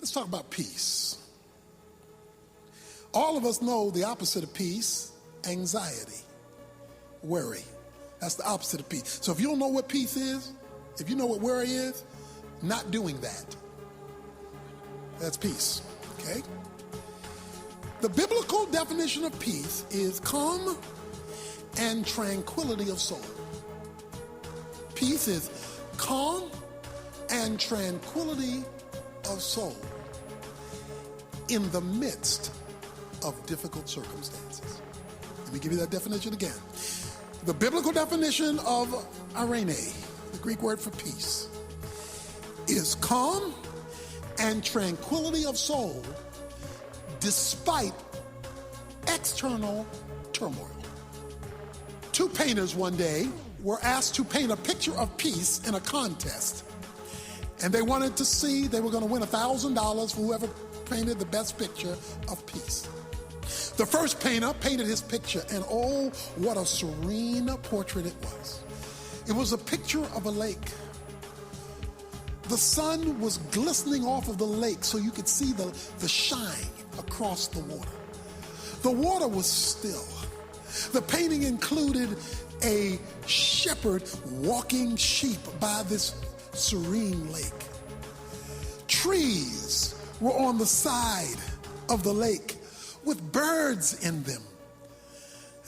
Let's talk about peace. All of us know the opposite of peace, anxiety, worry. That's the opposite of peace. So if you don't know what peace is, if you know what worry is, not doing that. That's peace, okay? The biblical definition of peace is calm and tranquility of soul. Peace is calm and tranquility of soul in the midst of difficult circumstances. Let me give you that definition again. The biblical definition of irene, the Greek word for peace, is calm and tranquility of soul despite external turmoil. Two painters one day were asked to paint a picture of peace in a contest. And they wanted to see, they were going to win $1,000 for whoever painted the best picture of peace. The first painter painted his picture, and oh, what a serene portrait it was. It was a picture of a lake. The sun was glistening off of the lake so you could see the shine across the water. The water was still. The painting included a shepherd walking sheep by this serene lake. Trees were on the side of the lake with birds in them.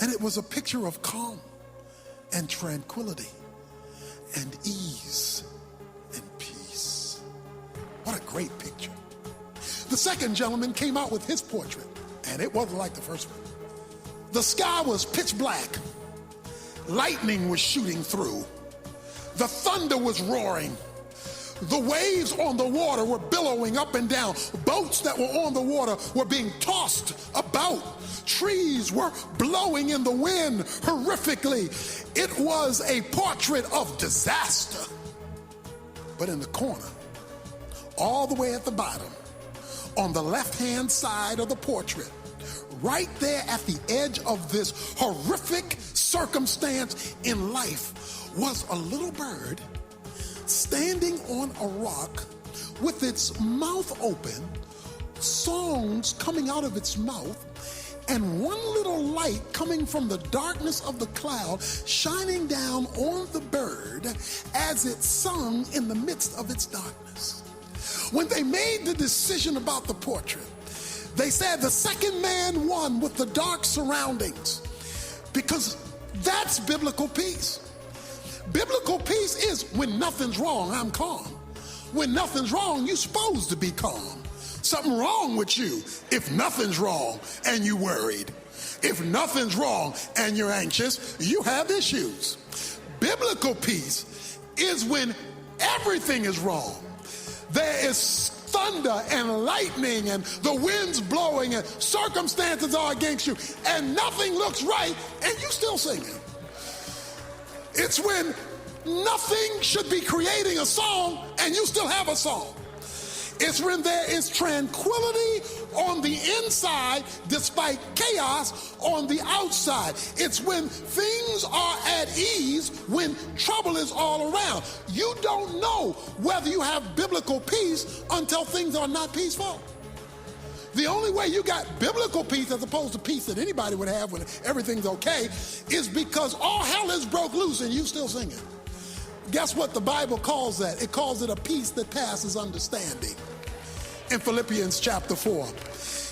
And it was a picture of calm and tranquility and ease and peace. What a great picture. The second gentleman came out with his portrait, and it wasn't like the first one. The sky was pitch black. Lightning was shooting through. The thunder was roaring. The waves on the water were billowing up and down. Boats that were on the water were being tossed about. Trees were blowing in the wind horrifically. It was a portrait of disaster. But in the corner, all the way at the bottom, on the left-hand side of the portrait, right there at the edge of this horrific circumstance in life, was a little bird standing on a rock with its mouth open, songs coming out of its mouth, and one little light coming from the darkness of the cloud shining down on the bird as it sung in the midst of its darkness. When they made the decision about the portrait, they said the second man won with the dark surroundings, because that's biblical peace. Biblical peace is when nothing's wrong, I'm calm. When nothing's wrong, you're supposed to be calm. Something wrong with you if nothing's wrong and you're worried. If nothing's wrong and you're anxious, you have issues. Biblical peace is when everything is wrong. There is thunder and lightning and the wind's blowing and circumstances are against you and nothing looks right and you still singing. It's when nothing should be creating a song and you still have a song. It's when there is tranquility on the inside despite chaos on the outside. It's when things are at ease when trouble is all around. You don't know whether you have biblical peace until things are not peaceful. The only way you got biblical peace as opposed to peace that anybody would have when everything's okay is because all hell is broke loose and you still singing. Guess what the Bible calls that? It calls it a peace that passes understanding. In Philippians chapter 4,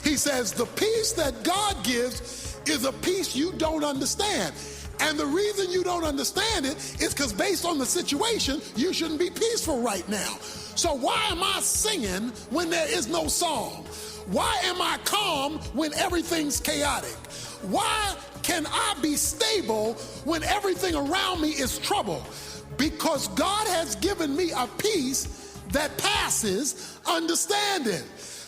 he says, the peace that God gives is a peace you don't understand. And the reason you don't understand it is because based on the situation, you shouldn't be peaceful right now. So why am I singing when there is no song? Why am I calm when everything's chaotic? Why can I be stable when everything around me is trouble? Because God has given me a peace that passes understanding.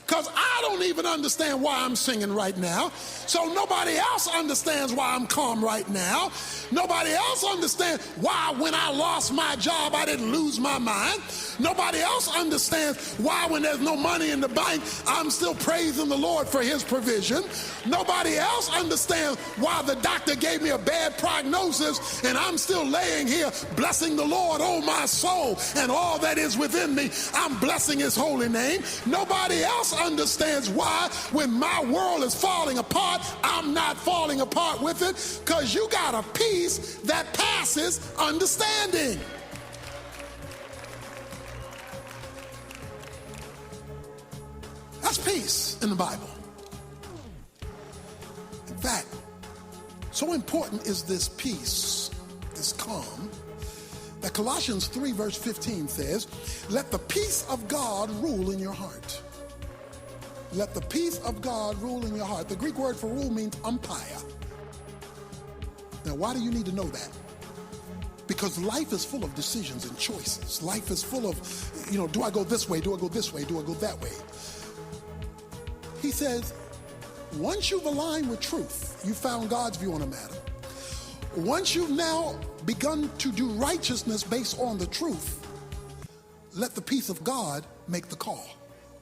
Because I don't even understand why I'm singing right now. So nobody else understands why I'm calm right now. Nobody else understands why when I lost my job I didn't lose my mind. Nobody else understands why when there's no money in the bank, I'm still praising the Lord for his provision. Nobody else understands why the doctor gave me a bad prognosis and I'm still laying here blessing the Lord, oh my soul, and all that is within me. I'm blessing his holy name. Nobody else understands why when my world is falling apart, I'm not falling apart with it, because you got a peace that passes understanding. That's peace in the Bible. In fact, so important is this peace, this calm, that Colossians 3 verse 15 says, let the peace of God rule in your heart. Let the peace of God rule in your heart. The Greek word for rule means umpire. Now, why do you need to know that? Because life is full of decisions and choices. Life is full of, do I go this way? Do I go this way? Do I go that way? He says, once you've aligned with truth, you found God's view on a matter. Once you've now begun to do righteousness based on the truth, let the peace of God make the call.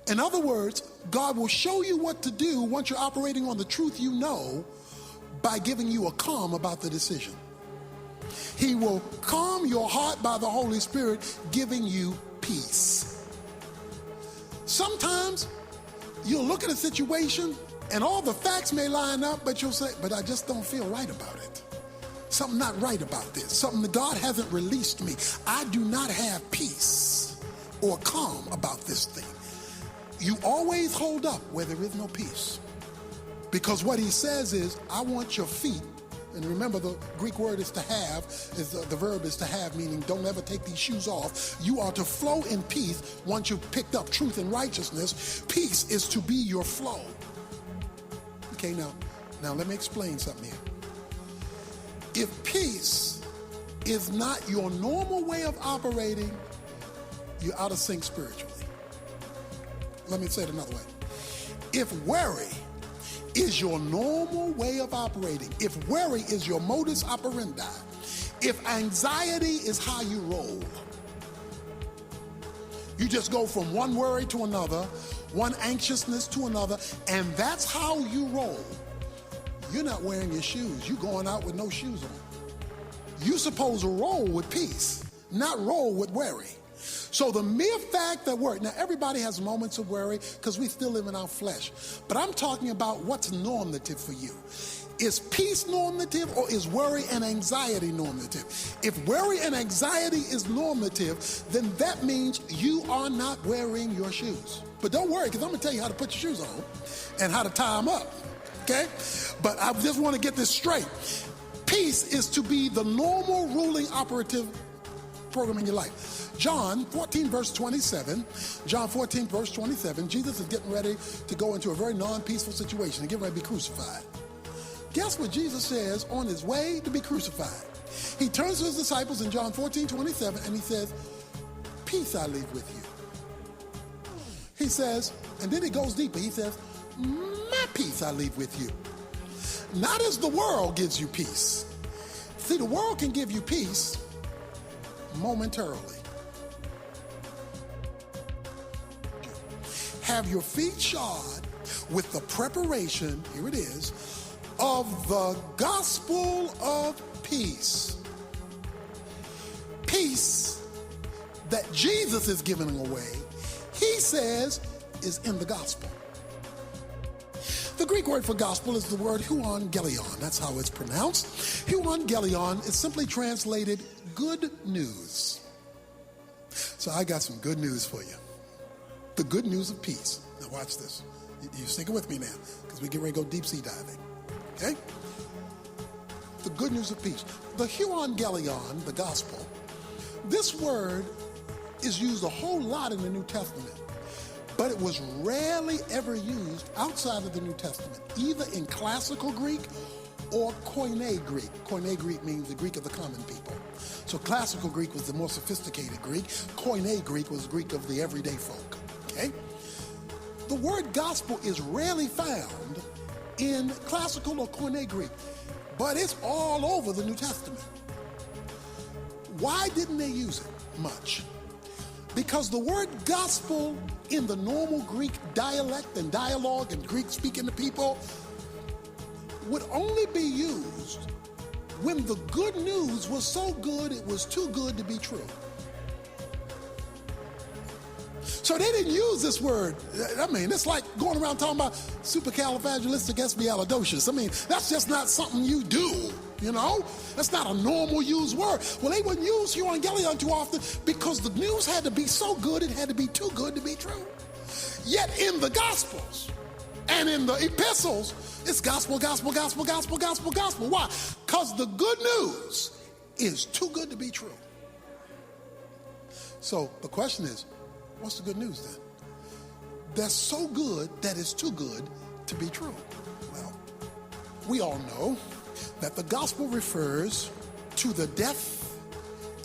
In other words, God will show you what to do once you're operating on the truth you know by giving you a calm about the decision. He will calm your heart by the Holy Spirit, giving you peace. Sometimes you'll look at a situation and all the facts may line up, but you'll say, but I just don't feel right about it. Something not right about this. Something that God hasn't released me. I do not have peace or calm about this thing. You always hold up where there is no peace. Because what he says is, I want your feet, and remember the Greek word is to have, the verb is to have, meaning don't ever take these shoes off. You are to flow in peace once you've picked up truth and righteousness. Peace is to be your flow. Okay, now let me explain something here. If peace is not your normal way of operating, you're out of sync spiritually. Let me say it another way. If worry is your normal way of operating, if worry is your modus operandi, if anxiety is how you roll, you just go from one worry to another, one anxiousness to another, and that's how you roll. You're not wearing your shoes. You're going out with no shoes on. You're supposed to roll with peace, not roll with worry. So the mere fact that worry, now everybody has moments of worry because we still live in our flesh, but I'm talking about what's normative for you. Is peace normative or is worry and anxiety normative? If worry and anxiety is normative, then that means you are not wearing your shoes. But don't worry, because I'm going to tell you how to put your shoes on and how to tie them up, okay? But I just want to get this straight. Peace is to be the normal ruling operative program in your life. John 14 verse 27, Jesus is getting ready to go into a very non-peaceful situation and get ready to be crucified. Guess what Jesus says on his way to be crucified? He turns to his disciples in John 14:27 and he says, peace I leave with you. He says, and then he goes deeper. He says, my peace I leave with you. Not as the world gives you peace. See, the world can give you peace momentarily. Have your feet shod with the preparation, here it is, of the gospel of peace. Peace that Jesus is giving away, he says, is in the gospel. The Greek word for gospel is the word euangelion. That's how it's pronounced. Euangelion is simply translated good news. So I got some good news for you. The good news of peace. Now watch this. You stick with me now, because we get ready to go deep sea diving. Okay? The good news of peace. The euangelion, the gospel, this word is used a whole lot in the New Testament, but it was rarely ever used outside of the New Testament, either in classical Greek or Koine Greek. Koine Greek means the Greek of the common people. So classical Greek was the more sophisticated Greek. Koine Greek was Greek of the everyday folk. Okay? The word gospel is rarely found in classical or Koine Greek, but it's all over the New Testament. Why didn't they use it much? Because the word gospel in the normal Greek dialect and dialogue and Greek speaking to people would only be used when the good news was so good it was too good to be true. So they didn't use this word. I mean, it's like going around talking about supercalifragilisticexpialidocious. I mean, that's just not something you do, you know? That's not a normal used word. Well, they wouldn't use euangelion too often because the news had to be so good, it had to be too good to be true. Yet in the Gospels and in the epistles, it's gospel, gospel, gospel, gospel, gospel, gospel. Why? Because the good news is too good to be true. So the question is, what's the good news then? That's so good that it's too good to be true. Well, we all know that the gospel refers to the death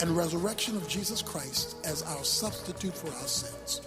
and resurrection of Jesus Christ as our substitute for our sins.